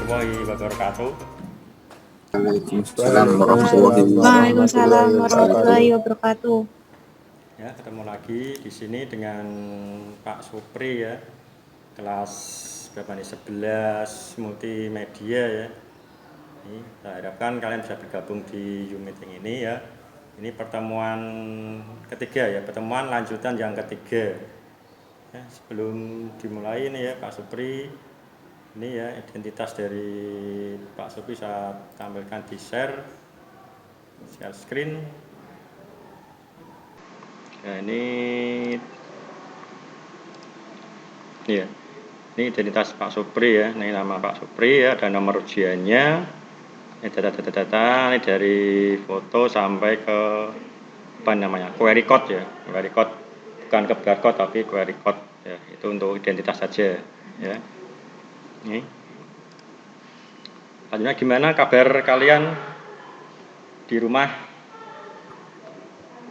warahmatullahi wabarakatuh. Waalaikumsalam warahmatullahi wabarakatuh. Ya, ketemu lagi di sini dengan Pak Supri ya. Kelas berapa nih? 11 multimedia ya. Ini saya harapkan kalian bisa bergabung di Zoom meeting ini ya. Ini pertemuan ketiga ya, pertemuan lanjutan yang ketiga. Ya, sebelum dimulai ini ya Pak Supri, ini ya identitas dari Pak Supri saya tampilkan di share screen. Nah ini ya, ini identitas Pak Supri ya, ini nama Pak Supri ya, ada nomor ujiannya, ini data ini dari foto sampai ke apa namanya query code ya, query code bukan ke barcode tapi query code ya, itu untuk identitas saja ya. Ini selanjutnya gimana kabar kalian di rumah?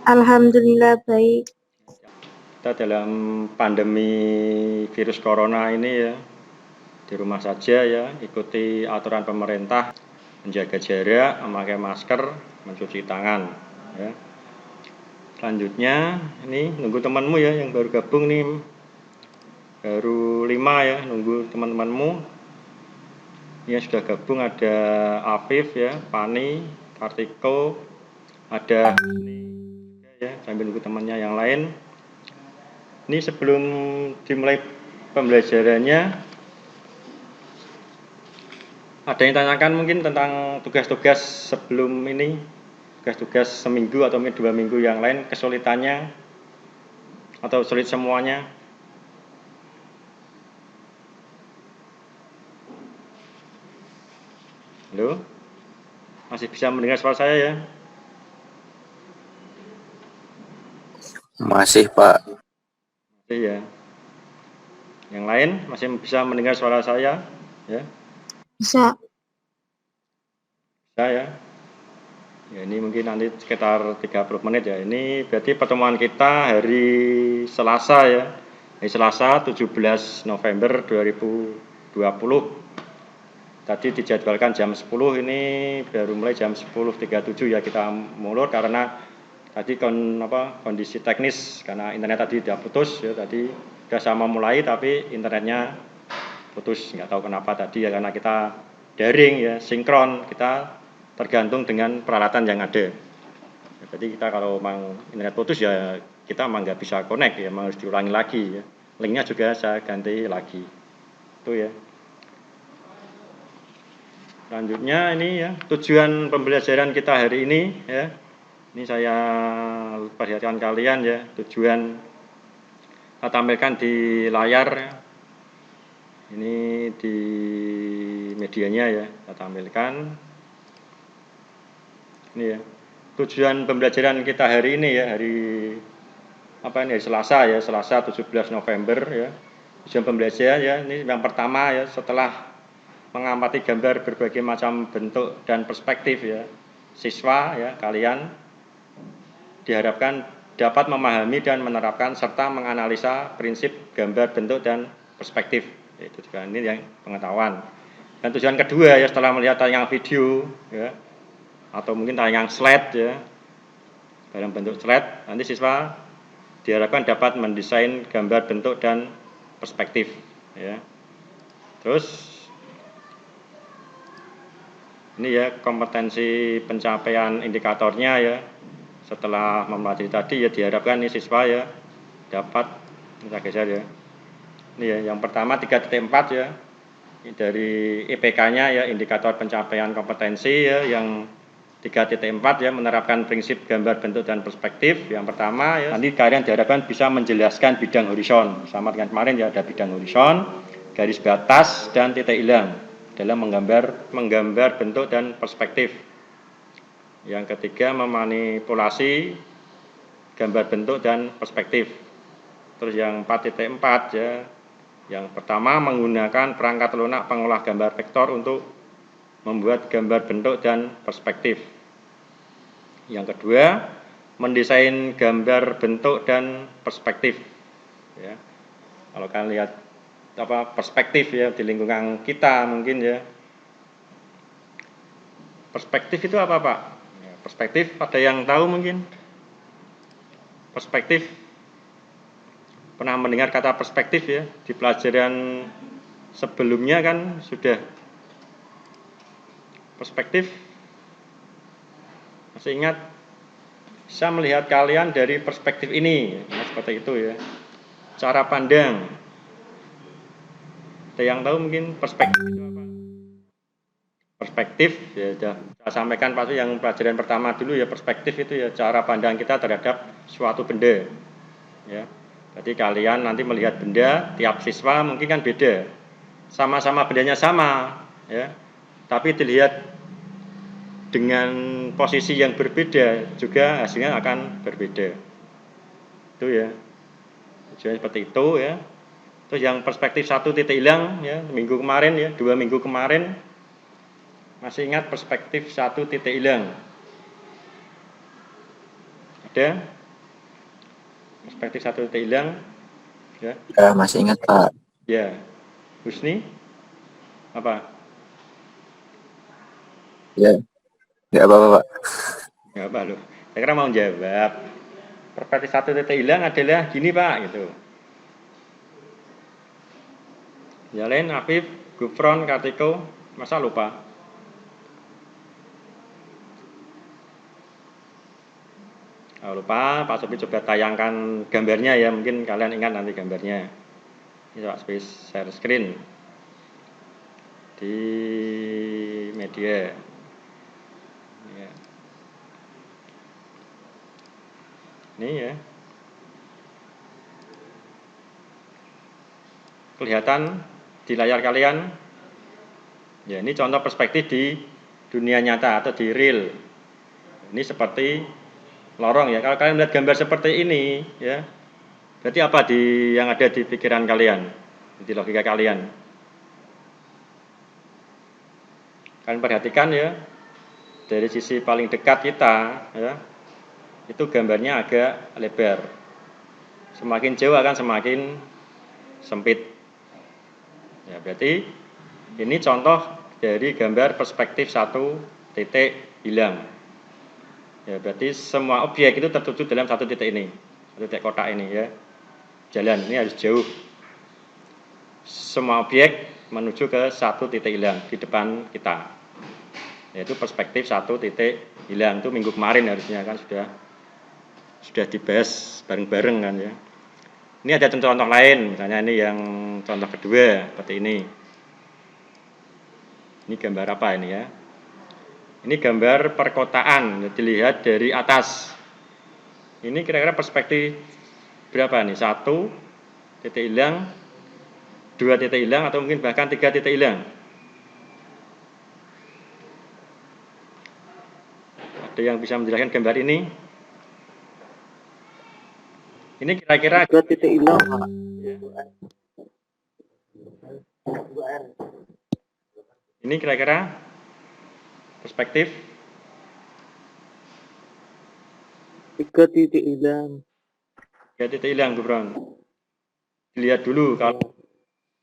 Alhamdulillah baik. Kita dalam pandemi virus corona ini ya, di rumah saja ya, ikuti aturan pemerintah, menjaga jarak, memakai masker, mencuci tangan ya. Selanjutnya ini nunggu temanmu ya yang baru gabung nih, baru 5 ya, nunggu teman-temanmu yang sudah gabung. Ada Afif ya, Pani, Kartiko, ada ya, sambil nunggu temannya yang lain. Ini sebelum dimulai pembelajarannya, ada yang tanyakan mungkin tentang tugas-tugas sebelum ini, tugas-tugas seminggu atau 2 minggu yang lain, kesulitannya atau sulit semuanya? Halo? Masih bisa mendengar suara saya ya? Masih, Pak. Iya. Yang lain masih bisa mendengar suara saya ya? Bisa. Bisa ya? Ya ini mungkin nanti sekitar 30 menit ya. Ini berarti pertemuan kita hari Selasa ya. Hari Selasa 17 November 2020. Tadi dijadwalkan jam 10, ini baru mulai jam 10.37 ya kita mulur karena tadi kondisi teknis karena internet tadi udah putus ya, tadi udah sama mulai tapi internetnya putus, nggak tahu kenapa tadi ya, karena kita daring ya, sinkron, kita tergantung dengan peralatan yang ada ya. Jadi kita kalau memang internet putus ya kita memang nggak bisa connect ya, memang harus diulangi lagi ya, linknya juga saya ganti lagi itu ya. Selanjutnya ini ya, tujuan pembelajaran kita hari ini ya. Ini saya perhatikan kalian ya, tujuan saya tampilkan di layar ya. Ini di medianya ya, saya tampilkan. Ini ya, tujuan pembelajaran kita hari ini ya, hari Selasa ya, Selasa 17 November ya. Tujuan pembelajaran ya, ini yang pertama ya, setelah mengamati gambar berbagai macam bentuk dan perspektif ya, siswa ya, kalian diharapkan dapat memahami dan menerapkan serta menganalisa prinsip gambar bentuk dan perspektif. Itu juga ini yang pengetahuan. Dan tujuan kedua ya, setelah melihat tayangan video ya, atau mungkin tayangan slide ya, dalam bentuk slide, nanti siswa diharapkan dapat mendesain gambar bentuk dan perspektif ya. Terus ini ya kompetensi pencapaian indikatornya ya. Setelah mempelajari tadi ya diharapkan nih siswa ya dapat, kita geser ya. Ini ya yang pertama 3.4 ya. Ini dari IPK-nya ya, indikator pencapaian kompetensi ya, yang 3.4 ya, menerapkan prinsip gambar bentuk dan perspektif. Yang pertama ya, nanti kalian diharapkan bisa menjelaskan bidang horizon. Sama dengan kemarin ya, ada bidang horizon, garis batas dan titik hilang dalam menggambar bentuk dan perspektif. Yang ketiga, memanipulasi gambar bentuk dan perspektif. Terus yang 4.4 ya, yang pertama menggunakan perangkat lunak pengolah gambar vektor untuk membuat gambar bentuk dan perspektif. Yang kedua, mendesain gambar bentuk dan perspektif ya. Kalau kalian lihat perspektif ya di lingkungan kita mungkin ya, Perspektif itu apa, Pak? Ya, perspektif ada yang tahu mungkin? Perspektif, pernah mendengar kata perspektif ya? Di pelajaran sebelumnya kan sudah. Perspektif, masih ingat? Bisa melihat kalian dari perspektif ini, ya, seperti itu ya. Cara pandang. Ada yang tahu mungkin perspektif itu apa? Perspektif ya sudah saya sampaikan pasti yang pelajaran pertama dulu ya, perspektif itu ya cara pandang kita terhadap suatu benda. Ya. Jadi kalian nanti melihat benda, tiap siswa mungkin kan beda. Sama-sama bendanya sama, ya. Tapi dilihat dengan posisi yang berbeda juga hasilnya akan berbeda. Itu ya. Tujuannya seperti itu ya. Terus yang perspektif satu titik hilang ya, minggu kemarin ya, 2 minggu kemarin masih ingat perspektif satu titik hilang? Ada? Perspektif satu titik hilang? Ya. Ya, masih ingat Pak. Ya. Husni? Apa? Ya, nggak apa-apa Pak. Nggak apa loh. Saya kira mau jawab. Perspektif satu titik hilang adalah gini Pak, gitu. Ya lain, Afif, Gufron, Kartiko, masa lupa? Kalau lupa, Pak Sopi coba tayangkan gambarnya ya, mungkin kalian ingat nanti gambarnya. Ini Pak Sopi share screen di media. Ya. Ini ya. Kelihatan di layar kalian? Ya, ini contoh perspektif di dunia nyata atau di real. Ini seperti lorong ya. Kalau kalian melihat gambar seperti ini, ya, berarti apa yang ada di pikiran kalian, di logika kalian? Kalian perhatikan ya, dari sisi paling dekat kita, ya, itu gambarnya agak lebar. Semakin jauh akan semakin sempit. Ya, berarti ini contoh dari gambar perspektif satu titik hilang. Ya, berarti semua objek itu tertuju dalam satu titik ini, satu titik kotak ini ya. Jalan ini harus jauh. Semua objek menuju ke satu titik hilang di depan kita. Yaitu perspektif satu titik hilang. Itu minggu kemarin harusnya kan sudah dibahas bareng-bareng kan ya. Ini ada contoh lain, misalnya ini yang contoh kedua seperti ini. Ini gambar apa ini ya? Ini gambar perkotaan, dilihat dari atas. Ini kira-kira perspektif berapa nih? 1 titik hilang, 2 titik hilang, atau mungkin bahkan 3 titik hilang. Ada yang bisa menjelaskan gambar ini? Ini kira-kira 3 titik hilang. Ini kira-kira perspektif 3 titik hilang. 3 titik hilang, Gubron. Dilihat dulu, kalau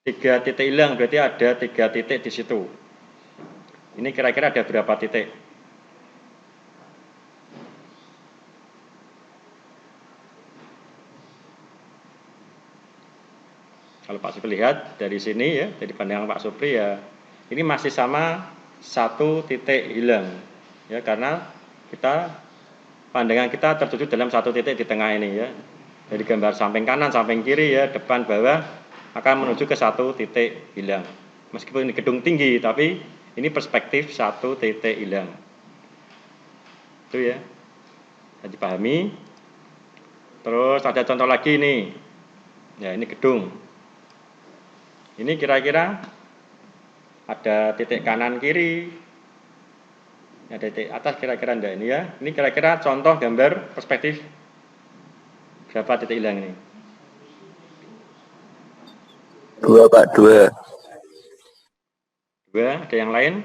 3 titik hilang berarti ada 3 titik di situ. Ini kira-kira ada berapa titik? Kalau Pak Supri lihat dari sini ya, dari pandangan Pak Supri ya, ini masih sama 1 titik hilang. Ya, karena pandangan kita tertuju dalam 1 titik di tengah ini ya. Dari gambar samping kanan, samping kiri ya, depan, bawah akan menuju ke 1 titik hilang. Meskipun ini gedung tinggi, tapi ini perspektif 1 titik hilang. Itu ya. Jadi dipahami. Terus ada contoh lagi nih. Ya, ini gedung. Ini kira-kira ada titik kanan kiri, ada titik atas kira-kira enggak ini ya. Ini kira-kira contoh gambar perspektif berapa titik hilang ini? 2 Pak, 2. 2, ada yang lain?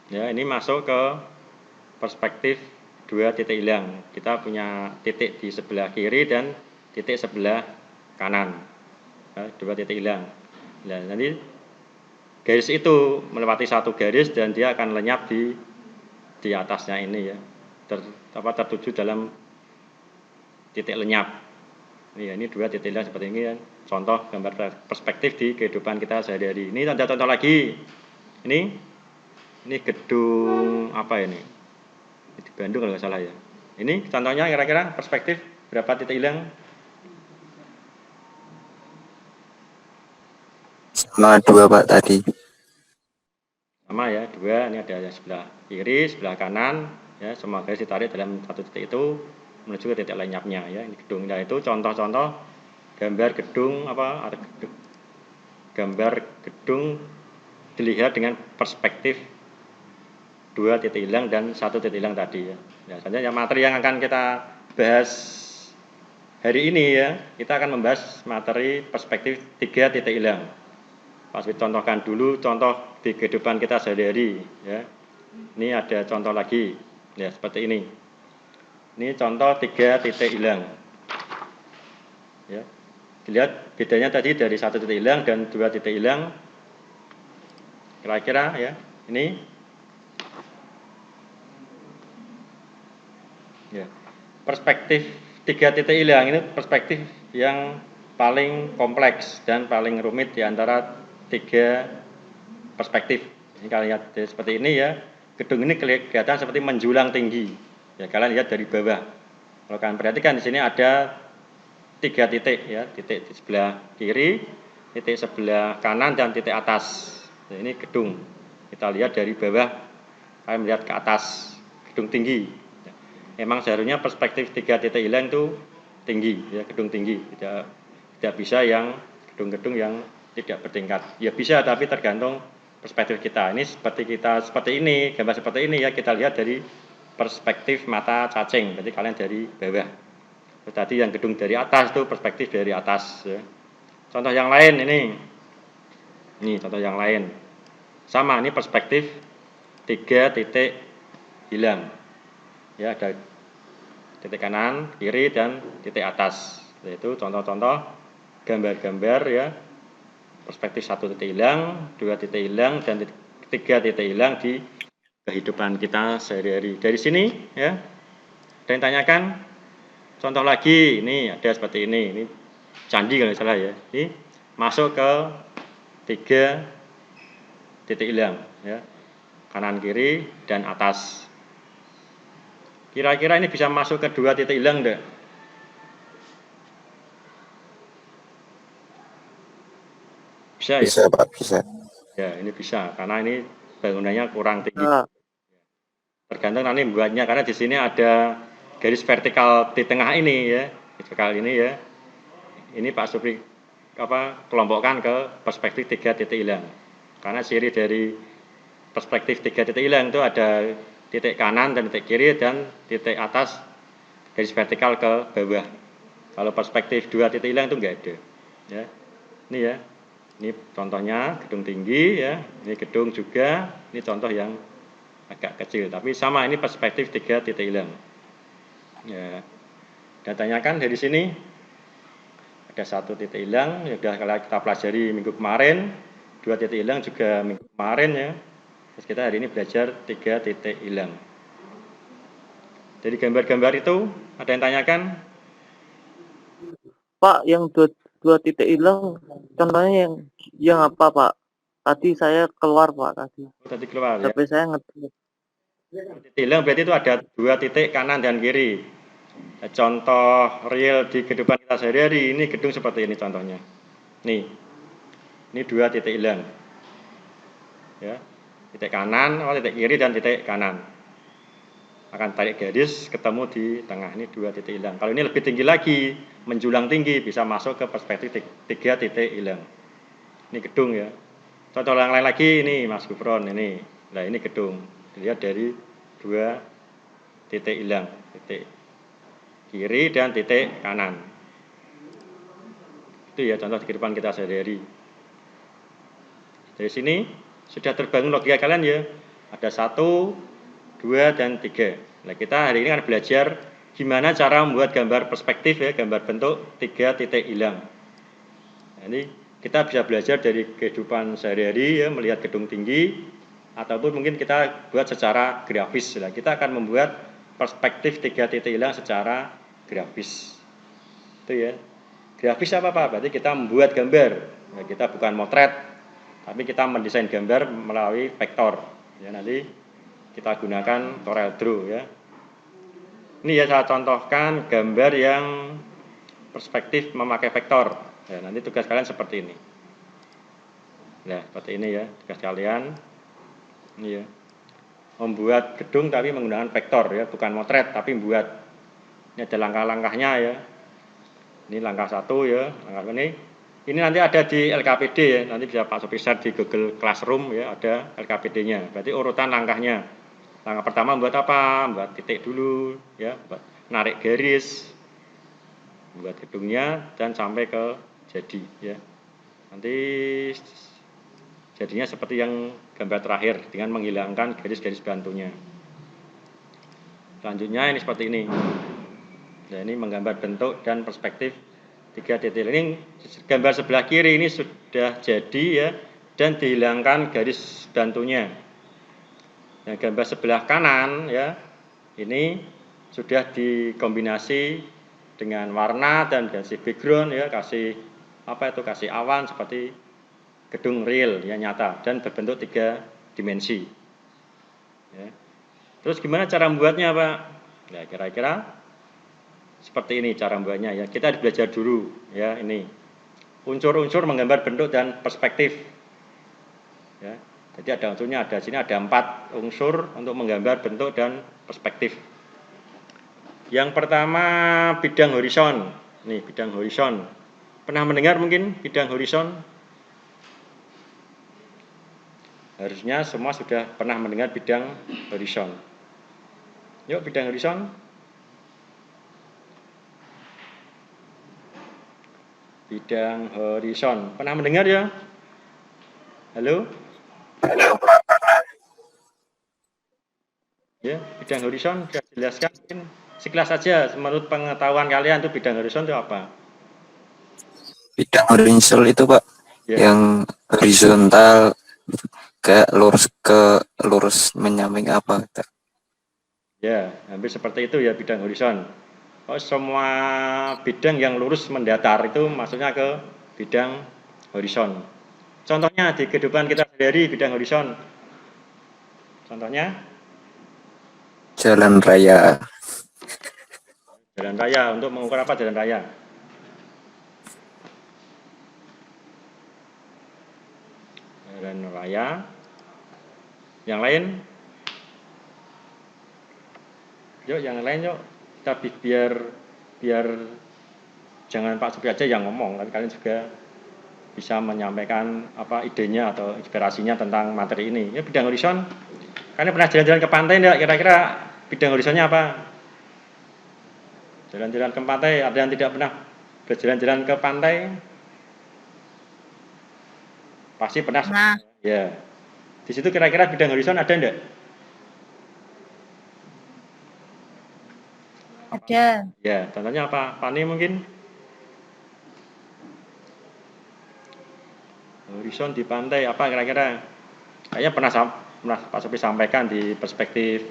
Ya, ini masuk ke perspektif 2 titik hilang. Kita punya titik di sebelah kiri dan titik sebelah kanan. Ya, 2 titik hilang. Nah, nanti garis itu melewati satu garis dan dia akan lenyap di atasnya ini ya, tertuju dalam titik lenyap. Ini dua titik lenyap seperti ini kan. Contoh gambar perspektif di kehidupan kita sehari-hari. Ini ada contoh lagi. Ini gedung apa ini? Di Bandung kalau nggak salah ya. Ini contohnya kira-kira perspektif berapa titik hilang? Sama 2 Pak tadi. Sama ya, 2. Ini ada sebelah kiri, sebelah kanan ya, semua garis ditarik dalam satu titik itu menuju ke titik lenyapnya ya. Ini gedungnya itu contoh-contoh gambar gedung apa, gambar gedung dilihat dengan perspektif 2 titik hilang dan 1 titik hilang tadi ya. Biasanya materi yang akan kita bahas hari ini ya, kita akan membahas materi perspektif 3 titik hilang. Pas contohkan dulu contoh di kehidupan kita sehari-hari ya. Ini ada contoh lagi ya, seperti ini. Ini contoh 3 titik hilang ya. Dilihat bedanya tadi dari 1 titik hilang dan 2 titik hilang, kira-kira ya. Ini ya, perspektif 3 titik hilang ini perspektif yang paling kompleks dan paling rumit di antara 3 perspektif. Ini kalian lihat seperti ini ya, gedung ini kelihatan seperti menjulang tinggi ya, kalian lihat dari bawah. Kalau kalian perhatikan di sini ada 3 titik ya, titik di sebelah kiri, titik sebelah kanan, dan titik atas. Nah, ini gedung, kita lihat dari bawah, kalian melihat ke atas, gedung tinggi. Memang seharusnya perspektif 3 titik hilang itu tinggi ya, gedung tinggi, tidak bisa yang gedung-gedung yang tidak bertingkat. Ya bisa, tapi tergantung perspektif kita. Ini seperti ini, gambar seperti ini ya, kita lihat dari perspektif mata cacing, berarti kalian dari bawah. Terus tadi yang gedung dari atas itu perspektif dari atas ya. Contoh yang lain ini contoh yang lain. Sama, ini perspektif 3 titik hilang. Ya, ada titik kanan, kiri, dan titik atas. Yaitu contoh-contoh gambar-gambar ya, perspektif 1 titik hilang, 2 titik hilang, dan 3 titik hilang di kehidupan kita sehari-hari. Dari sini ya, ada yang tanyakan? Contoh lagi, ini ada seperti ini candi kalau salah ya. Ini masuk ke 3 titik hilang ya, kanan, kiri, dan atas. Kira-kira ini bisa masuk ke 2 titik hilang enggak? Bisa ya? Bisa Pak, bisa. Ya, ini bisa karena ini bangunannya kurang tinggi. Tergantung nanti membuatnya, karena di sini ada garis vertikal di tengah ini ya, vertikal ini ya. Ini Pak Supri kelompokkan ke perspektif 3 titik hilang. Karena ciri dari perspektif 3 titik hilang itu ada titik kanan dan titik kiri, dan titik atas garis vertikal ke bawah. Kalau perspektif 2 titik hilang itu enggak ada. Ya. Ini ya. Ini contohnya gedung tinggi ya. Ini gedung juga. Ini contoh yang agak kecil, tapi sama, ini perspektif 3 titik hilang. Ya. Dan tanyakan dari sini ada 1 titik hilang, ya sudah kita pelajari minggu kemarin. 2 titik hilang juga minggu kemarin ya. Terus kita hari ini belajar 3 titik hilang. Jadi gambar-gambar itu ada yang tanyakan? Pak, yang dua titik hilang, contohnya yang apa Pak? Tadi saya keluar Pak tadi. Tadi keluar ya. Tapi saya ngetik. Titik hilang berarti itu ada 2 titik kanan dan kiri. Contoh real di kehidupan kita sehari-hari, ini gedung seperti ini contohnya. Nih, ini 2 titik hilang. Ya, titik kanan, titik kiri, dan titik kanan. Akan tarik garis, ketemu di tengah, ini 2 titik hilang. Kalau ini lebih tinggi lagi, menjulang tinggi, bisa masuk ke perspektif 3 titik hilang. Ini gedung ya. Contoh yang lain lagi, ini Mas Gufron, ini. Nah, ini gedung. Dilihat dari 2 titik hilang, titik kiri dan titik kanan. Itu ya contoh kehidupan kita sehari-hari. Dari sini sudah terbangun logika kalian ya. Ada 1, 2, dan 3. Nah, kita hari ini akan belajar gimana cara membuat gambar perspektif ya, gambar bentuk 3 titik hilang. Nah, ini kita bisa belajar dari kehidupan sehari-hari ya, melihat gedung tinggi, ataupun mungkin kita buat secara grafis. Nah, kita akan membuat perspektif 3 titik hilang secara grafis. Itu ya. Grafis apa Pak? Berarti kita membuat gambar. Nah, kita bukan motret, tapi kita mendesain gambar melalui vektor. Ya, nanti kita gunakan Corel Draw ya. Ini ya saya contohkan gambar yang perspektif memakai vektor. Ya, nanti tugas kalian seperti ini. Nah, seperti ini ya tugas kalian. Ini ya. Membuat gedung tapi menggunakan vektor ya, bukan motret tapi membuat. Ini ada langkah-langkahnya ya. Ini langkah 1 ya, langkah ini. Ini nanti ada di LKPD ya, nanti bisa Pak Sopi share di Google Classroom ya, ada LKPD-nya. Berarti urutan langkahnya. Langkah pertama buat apa? Buat titik dulu ya, buat narik garis, buat gedungnya dan sampai ke jadi ya. Nanti jadinya seperti yang gambar terakhir dengan menghilangkan garis-garis bantunya. Selanjutnya ini seperti ini. Nah, ini menggambar bentuk dan perspektif 3 titik. Ini gambar sebelah kiri ini sudah jadi ya dan dihilangkan garis bantunya. Nah, gambar sebelah kanan ya ini sudah dikombinasi dengan warna dan kasih background ya, kasih apa itu, kasih awan seperti gedung real yang nyata dan berbentuk 3 dimensi. Ya. Terus gimana cara membuatnya Pak? Nah, kira-kira seperti ini cara membuatnya ya. Kita belajar dulu ya ini. Unsur-unsur menggambar bentuk dan perspektif. Ya. Jadi ada unsurnya, ada sini ada 4 unsur untuk menggambar bentuk dan perspektif. Yang pertama bidang horizon. Nih, bidang horizon. Pernah mendengar mungkin bidang horizon? Harusnya semua sudah pernah mendengar bidang horizon. Yuk, bidang horizon. Bidang horizon. Pernah mendengar ya? Halo? Ya, bidang horizon sudah jelaskan mungkin sekilas saja menurut pengetahuan kalian itu bidang horizon itu apa? Bidang horizontal itu Pak, Ya, yang horizontal kayak lurus menyamping apa? ya, hampir seperti itu ya bidang horizon. Oh, semua bidang yang lurus mendatar itu maksudnya ke bidang horizon. Contohnya di kehidupan kita sehari bidang horizon. Contohnya Jalan raya, jalan raya. Untuk mengukur apa jalan raya? Jalan raya. Yang lain? Yuk, yang lain yuk. Kita biar jangan Pak Supi aja yang ngomong, tapi kalian juga bisa menyampaikan apa idenya atau inspirasinya tentang materi ini. Ya, bidang horizon. Kalian pernah jalan-jalan ke pantai enggak? Kira-kira bidang horizonnya apa? Jalan-jalan ke pantai, ada yang tidak pernah berjalan-jalan ke pantai? Pasti pernah. Nah, Ya. Di situ kira-kira bidang horizon ada enggak? ada. Ya, contohnya apa? Pani mungkin? Horizon di pantai apa kira-kira? Kayaknya pernah Pak Sopi sampaikan di perspektif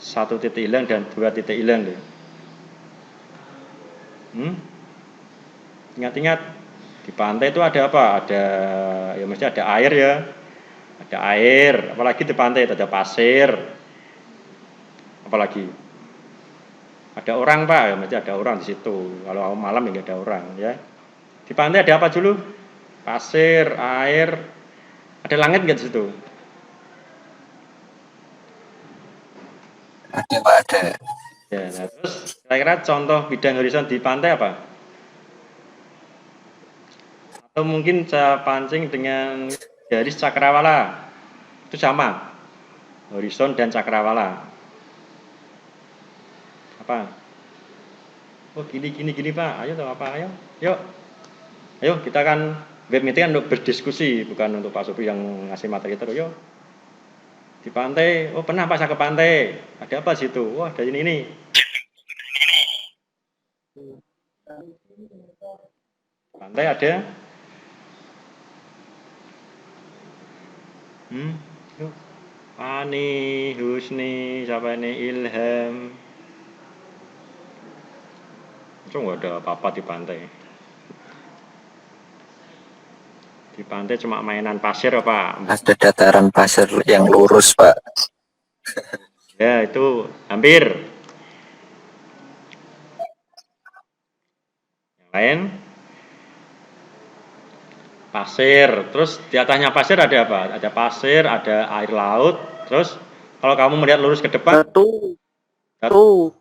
1 titik hilang dan 2 titik hilang deh. Ingat-ingat di pantai itu ada apa? Ada ya mesti ada air ya. Ada air, apalagi di pantai itu ada pasir. Apalagi ada orang Pak, ya mesti ada orang di situ. Kalau malam ya nggak ada orang ya. Di pantai ada apa dulu? Pasir, air, ada langit nggak di situ? ada Pak, ada. Ya, nah, terus kira-kira contoh bidang horizon di pantai apa? Atau mungkin saya pancing dengan garis cakrawala. Itu sama. Horizon dan cakrawala. Apa? Oh, gini Pak. Ayo tuh apa? Ayo. Yuk. Ayo kita kan web meeting kan untuk berdiskusi, bukan untuk Pak Sopi yang ngasih materi terus. Yuk. Di pantai, oh pernah Pak saya ke pantai. Ada apa situ? Wah, ada ini. Pantai ada Yuk. Fani, Husni, siapa ini? Ilham. Itu nggak ada apa-apa di pantai. Di pantai cuma mainan pasir apa? Ada dataran pasir yang lurus, Pak. Ya, itu hampir. Yang lain? Pasir. Terus di atasnya pasir ada apa? Ada pasir, ada air laut. Terus kalau kamu melihat lurus ke depan, Batu, ada tuh.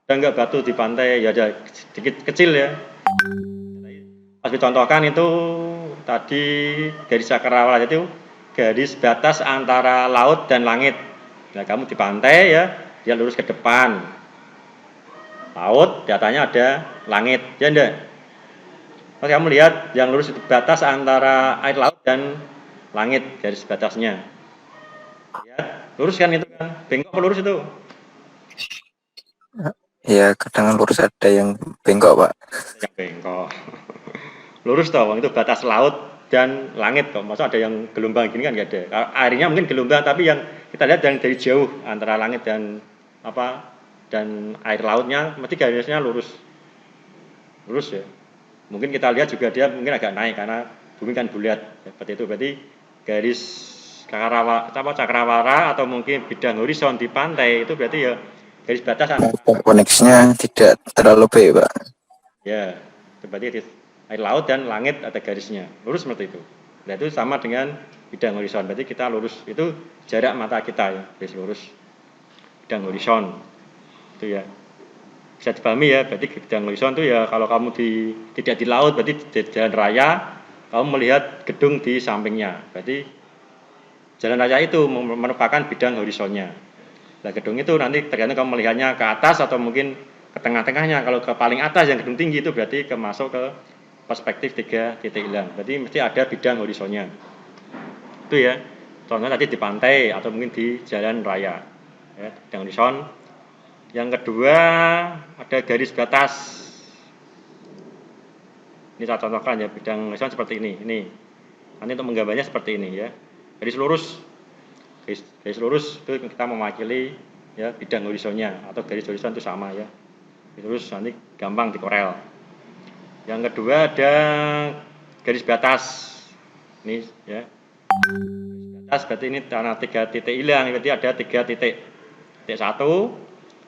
nggak batu di pantai? Ya ada sedikit kecil ya. Pas dicontohkan itu tadi garis cakrawala itu garis batas antara laut dan langit. Nah, kamu di pantai ya, dia lurus ke depan. Laut, di atasnya ada langit. Ya enggak? Pas kamu lihat yang lurus itu batas antara air laut dan langit garis batasnya. Lihat, lurus kan itu kan? Bengkok apa lurus itu? Ya, kadang lurus ada yang bengkok, Pak. Yang bengkok. Lurus toh, itu batas laut dan langit kok. Masa ada yang gelombang gini kan nggak ada. Airnya mungkin gelombang, tapi yang kita lihat dari jauh antara langit dan apa dan air lautnya, mesti garisnya lurus, lurus ya. Mungkin kita lihat juga dia mungkin agak naik karena bumi kan bulat seperti itu. Berarti garis cakrawala atau mungkin bidang horizon di pantai itu berarti ya garis batasan. Koneksinya tidak terlalu baik, Pak. Ya, itu berarti air laut dan langit ada garisnya. Lurus seperti itu. Nah, itu sama dengan bidang horizon. Berarti kita lurus. Itu jarak mata kita ya, garis lurus. Bidang horizon. Itu ya. Bisa dipahami ya, berarti bidang horizon itu ya kalau kamu tidak di laut, berarti di jalan raya, kamu melihat gedung di sampingnya. Berarti jalan raya itu merupakan bidang horizonnya. Nah, gedung itu nanti tergantung kamu melihatnya ke atas atau mungkin ke tengah-tengahnya. Kalau ke paling atas yang gedung tinggi itu berarti masuk ke perspektif 3 titik hilang. Berarti mesti ada bidang horizonnya. Itu ya. Contohnya tadi di pantai atau mungkin di jalan raya. Ya, bidang horizon. Yang kedua ada garis batas. Ini saya contohkan ya, bidang horizon seperti ini. Ini. Nanti untuk menggambarnya seperti ini ya. Garis lurus. Garis lurus itu kita mewakili ya bidang horizonnya atau garis horizon itu sama ya. Garis lurus nanti gampang dikorel. Yang kedua ada garis batas. Ini ya. Garis batas berarti ini karena 3 titik hilang, berarti ada 3 titik. Titik 1,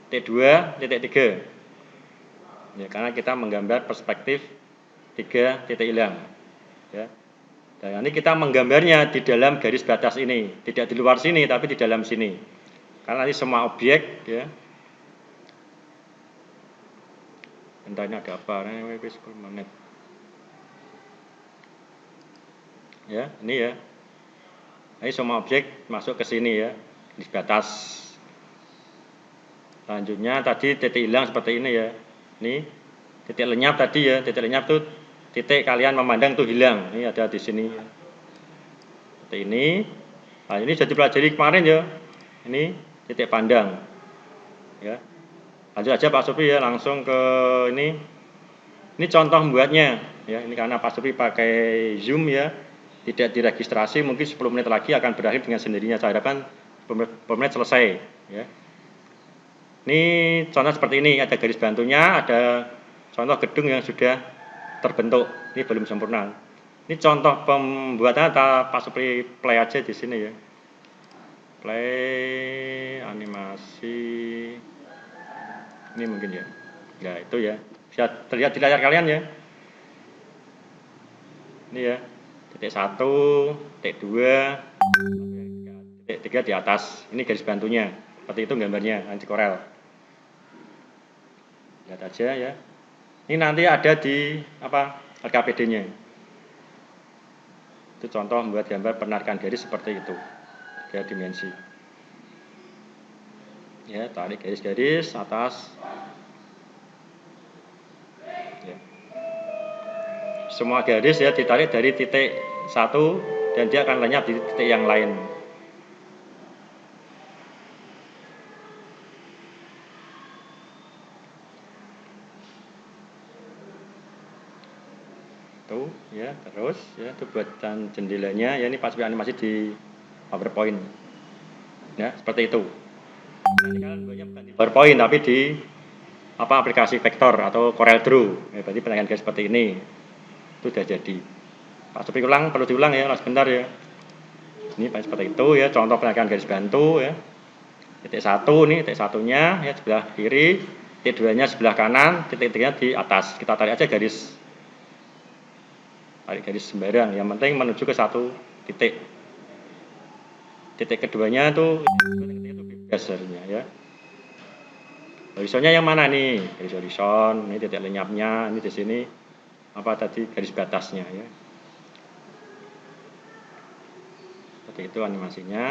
titik 2, titik 3. Ya, karena kita menggambar perspektif 3 titik hilang. Ya. Dan nanti kita menggambarnya di dalam garis batas ini, tidak di luar sini tapi di dalam sini. Karena nanti semua objek ya. Entah ini ada apa, ini 10 menit. Ya, ini ya. Ini semua objek masuk ke sini ya, di batas. Selanjutnya tadi titik hilang seperti ini ya. Ini titik lenyap tadi ya, titik lenyap tuh titik kalian memandang tuh hilang. Ini ada di sini. Seperti ini. Nah, ini sudah dipelajari kemarin ya. Ini titik pandang. Ya. Lanjut aja Pak Supri ya, langsung ke ini. Ini contoh membuatnya ya. Ini karena Pak Supri pakai Zoom ya. Tidak diregistrasi, mungkin 10 menit lagi akan berakhir dengan sendirinya. Saya harapkan 10 menit selesai ya. Ini contoh seperti ini, ada garis bantunya, ada contoh gedung yang sudah terbentuk. Ini belum sempurna. Ini contoh pembuatan Pak Supri play aja di sini ya. Play animasi. Ini mungkin ya. Ya itu ya. Bisa terlihat di layar kalian ya. Ini ya. Titik 1, titik 2, titik 3 di atas. Ini garis bantunya. Seperti itu gambarnya, anti korel. Lihat aja ya. Ini nanti ada di apa LKPD-nya. Itu contoh membuat gambar penarikan garis seperti itu. 3 dimensi. Ya, tarik garis-garis atas. Ya. Semua garis ya ditarik dari titik 1 dan dia akan lenyap di titik yang lain. Tuh ya, terus ya itu buatan jendelanya ya, ini pas animasi di PowerPoint. Ya, seperti itu. Nanti kalian buatnya bukan di PowerPoint tapi di aplikasi vektor atau Corel Draw. Ya, berarti penyampaian garis seperti ini. Itu sudah jadi. Pak Supri ulang, perlu diulang ya, sebentar ya. Ini seperti itu ya, contoh penyampaian garis bantu ya. Titik 1 nih, titik satunya ya sebelah kiri, titik 2-nya sebelah kanan, titik-titiknya di atas. Kita tarik aja garis. Tarik garis sembarang, yang penting menuju ke satu titik. Titik keduanya itu bebas sebenarnya ya. Horizonnya yang mana nih? Garis horizon, ini titik lenyapnya, ini di sini apa tadi garis batasnya ya. Seperti itu animasinya.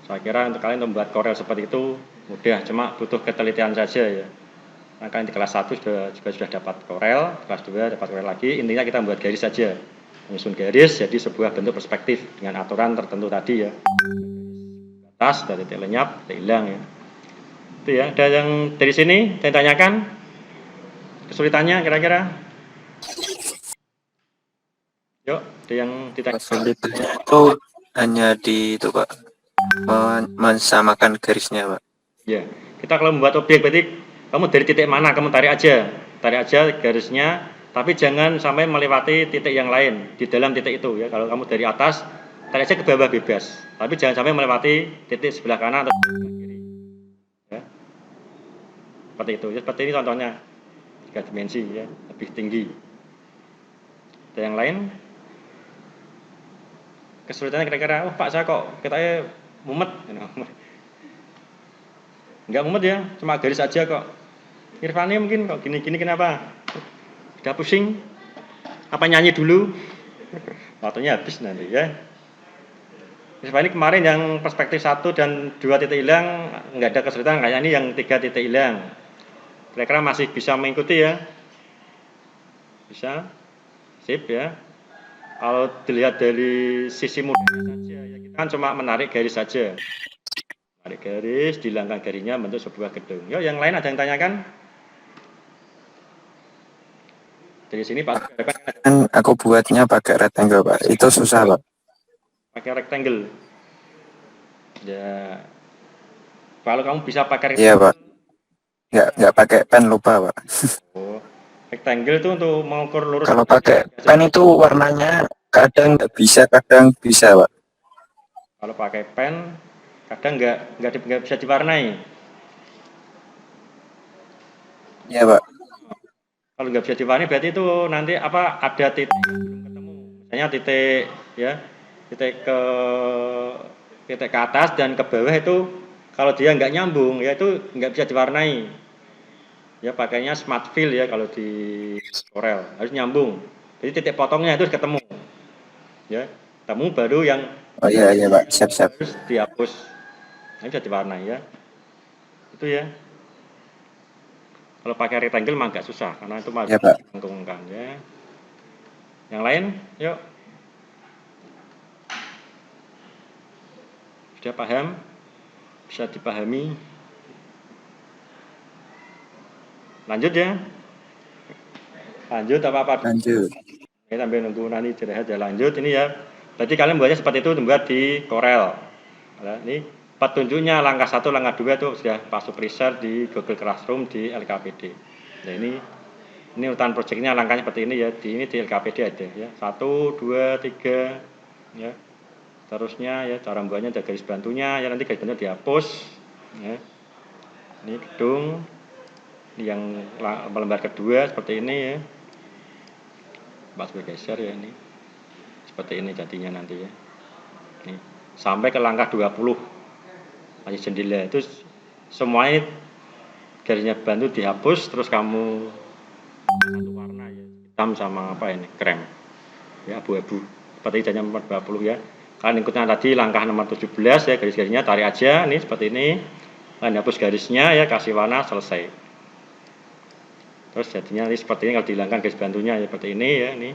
Saya kira untuk kalian membuat Corel seperti itu mudah, cuma butuh ketelitian saja ya. Nah, kalian di kelas 1 juga sudah dapat Corel, kelas 2 dapat Corel lagi. Intinya kita membuat garis saja. Menyusun garis jadi sebuah bentuk perspektif dengan aturan tertentu tadi ya. Atas dari titik lenyap, titik hilang ya. Itu ya. Ada yang dari sini saya tanyakan kesulitannya kira-kira? Yuk, ada yang ditanya. Kesulitannya itu hanya di itu Pak, mensamakan garisnya Pak. Ya, kita kalau membuat objek berarti kamu dari titik mana kamu tarik aja garisnya, tapi jangan sampai melewati titik yang lain di dalam titik itu ya. Kalau kamu dari atas tarik aja ke bawah bebas, tapi jangan sampai melewati titik sebelah kanan atau sebelah kiri. Ya. Seperti itu, ya, seperti ini contohnya 3 dimensi ya, lebih tinggi. Ada yang lain? Kesulitannya kira-kira, oh Pak saya kok katanya mumet. Enggak mumet ya, cuma garis aja kok. Irfani mungkin kok gini-gini kenapa? Udah pusing? Apa nyanyi dulu? Waktunya habis nanti ya. Irfani kemarin yang perspektif 1 dan 2 titik hilang nggak ada kesulitan, kayak ini yang 3 titik hilang. Kira-kira masih bisa mengikuti ya? Bisa? Sip ya. Kalau dilihat dari sisi mudahnya saja ya, kita kan cuma menarik garis saja. Tarik garis, dihilangkan garisnya bentuk sebuah gedung. Yuk, yang lain ada yang tanyakan? Dari sini Pak. Kan aku buatnya pakai rectangle Pak, itu susah Pak. Pakai rectangle. Ya. Kalau kamu bisa pakai Iya rectangle. Pak, nggak pakai pen lupa Pak. Oh, rectangle itu untuk mengukur lurus. Kalau pakai pen itu warnanya kadang nggak bisa, kadang bisa Pak. Kalau pakai pen, kadang nggak bisa diwarnai. Iya Pak. Kalau nggak bisa diwarnai berarti itu nanti apa ada titik yang belum ketemu. Misalnya titik ke atas dan ke bawah itu kalau dia nggak nyambung ya itu nggak bisa diwarnai. Ya pakainya smart fill ya kalau di Corel harus nyambung. Jadi titik potongnya itu harus ketemu. Ya, ketemu baru yang Oh iya Pak, siap. harus dihapus. Ini bisa diwarnai ya. Itu ya. Kalau pakai rectangle mah agak susah karena itu masih menguntungkan ya. Yang lain, yuk. Sudah paham? Bisa dipahami? Lanjut ya. Lanjut apa-apa? Lanjut. Ini sambil nunggu nanti istirahat ya lanjut. Ini ya. Berarti kalian buatnya seperti itu membuat di Corel. Nah, ini petunjuknya langkah 1, langkah 2 itu sudah Pak Supri share di Google Classroom di LKPD. Nah ini urutan projectnya langkahnya seperti ini ya. Ini di LKPD ada ya. 1, 2, 3 ya. Terusnya ya cara membuatnya ada garis bantunya ya, nanti garis bantunya dihapus ya. Ini gedung. Ini yang lembar kedua seperti ini ya. Pak Supri geser ya ini. Seperti ini jadinya nanti ya. Nih, sampai ke langkah 20. Masih jendela itu semuanya garisnya bantu dihapus terus kamu satu warna ya, hitam sama apa ini, krem. Ya abu-abu. Seperti jadinya nomor 20 ya. Kalian ikutnya tadi langkah nomor 17 ya, garis-garisnya tarik aja nih seperti ini. Kalian hapus garisnya ya, kasih warna, selesai. Terus jadinya ini seperti ini kalau dihilangkan garis bantunya ya seperti ini ya, ini.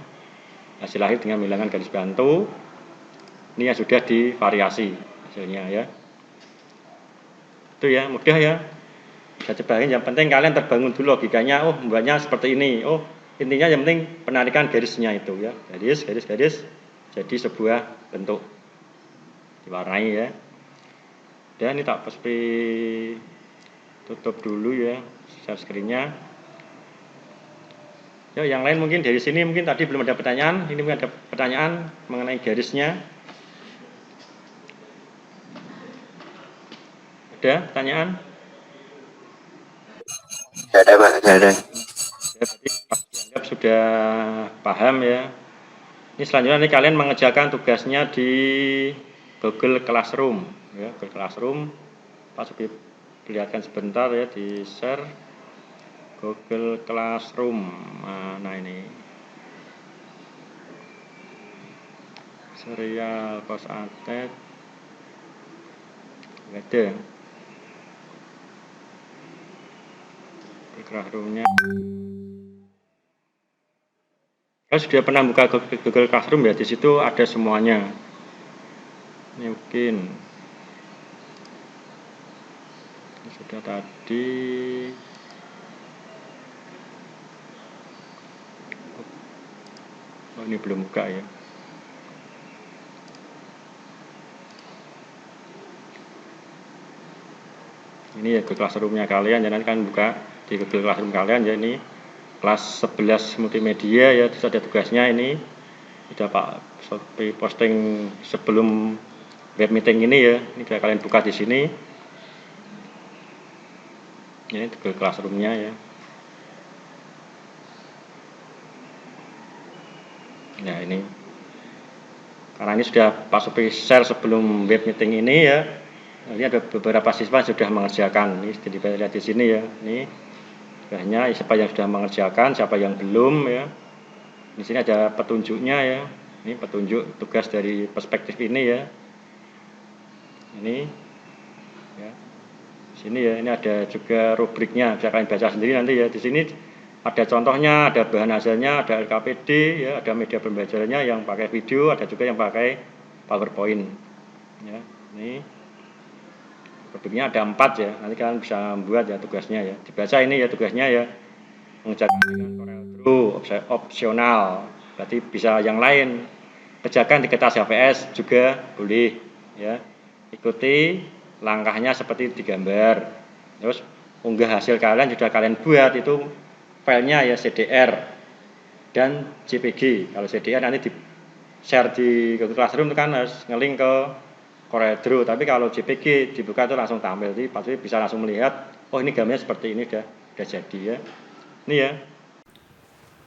Hasil akhir dengan menghilangkan garis bantu. Ini yang sudah divariasi hasilnya ya. Itu ya, mudah ya. Saya cobain, yang penting kalian terbangun dulu logikanya, oh membuatnya seperti ini, oh intinya yang penting penarikan garisnya itu ya, garis, jadi sebuah bentuk diwarnai ya. Dan ini tak pasti tutup dulu ya share screen-nya. Ya, yang lain mungkin dari sini mungkin tadi belum ada pertanyaan, ini mungkin ada pertanyaan mengenai garisnya. Ada pertanyaan? Nggak ada Pak, nggak ada. Ya, berarti dianggap sudah paham ya. Ini selanjutnya nih kalian mengerjakan tugasnya di Google Classroom ya, Google Classroom. Pak Subi perlihatkan sebentar ya di share Google Classroom. Mana ini? Serial course attet. Ada. Classroom-nya. Saya sudah pernah buka Google Classroom ya, di situ ada semuanya. Ini mungkin ini sudah tadi. Oh, ini belum buka ya. Ini ya Google Classroom-nya kalian, ya nanti kan buka di Google Classroom kalian ya, ini kelas 11 multimedia ya, terus ada tugasnya ini. Sudah Pak Sophie posting sebelum web meeting ini ya. Ini bisa kalian buka di sini. Ini Google Classroom-nya ya. Nah ini, karena ini sudah Pak Sophie share sebelum web meeting ini ya. Ini ada beberapa siswa yang sudah mengerjakan. Ini jadi lihat di sini ya. Ini tugasnya siapa yang sudah mengerjakan, siapa yang belum ya. Di sini ada petunjuknya ya. Ini petunjuk tugas dari perspektif ini ya. Ini ya. Sini ya, ini ada juga rubriknya, bisa kalian baca sendiri nanti ya. Di sini ada contohnya, ada bahan hasilnya, ada LKPD ya, ada media pembelajarannya yang pakai video, ada juga yang pakai PowerPoint. Ya, ini rubriknya ada 4 ya. Nanti kalian bisa buat ya tugasnya ya. Dibaca ini ya tugasnya ya. Mengerjakan dengan CorelDRAW opsional. Berarti bisa yang lain. Kerjakan di kertas HVS juga boleh ya. Ikuti langkahnya seperti digambar. Terus unggah hasil kalian sudah kalian buat itu filenya ya CDR dan JPG. Kalau CDR nanti di share di Google Classroom itu kan harus ngelink ke CorelDRAW, tapi kalau JPG dibuka itu langsung tampil, jadi pasti bisa langsung melihat, oh ini gambarnya seperti ini udah jadi ya. Ini ya.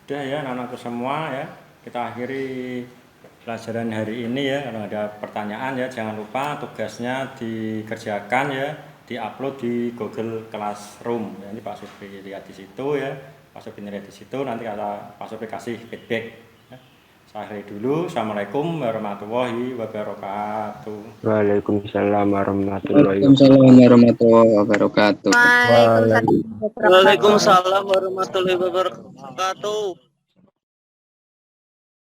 Udah ya anak-anakku semua ya. Kita akhiri pelajaran hari ini ya. Kalau ada pertanyaan ya jangan lupa tugasnya dikerjakan ya, diupload di Google Classroom. Ya, ini Pak Supri lihat di situ ya. Pak Supri lihat di situ, nanti kalau Pak Supri kasih feedback. Saya akhiri dulu. Assalamualaikum warahmatullahi wabarakatuh. Waalaikumsalam warahmatullahi Waalaikumsalam warahmatullahi wabarakatuh.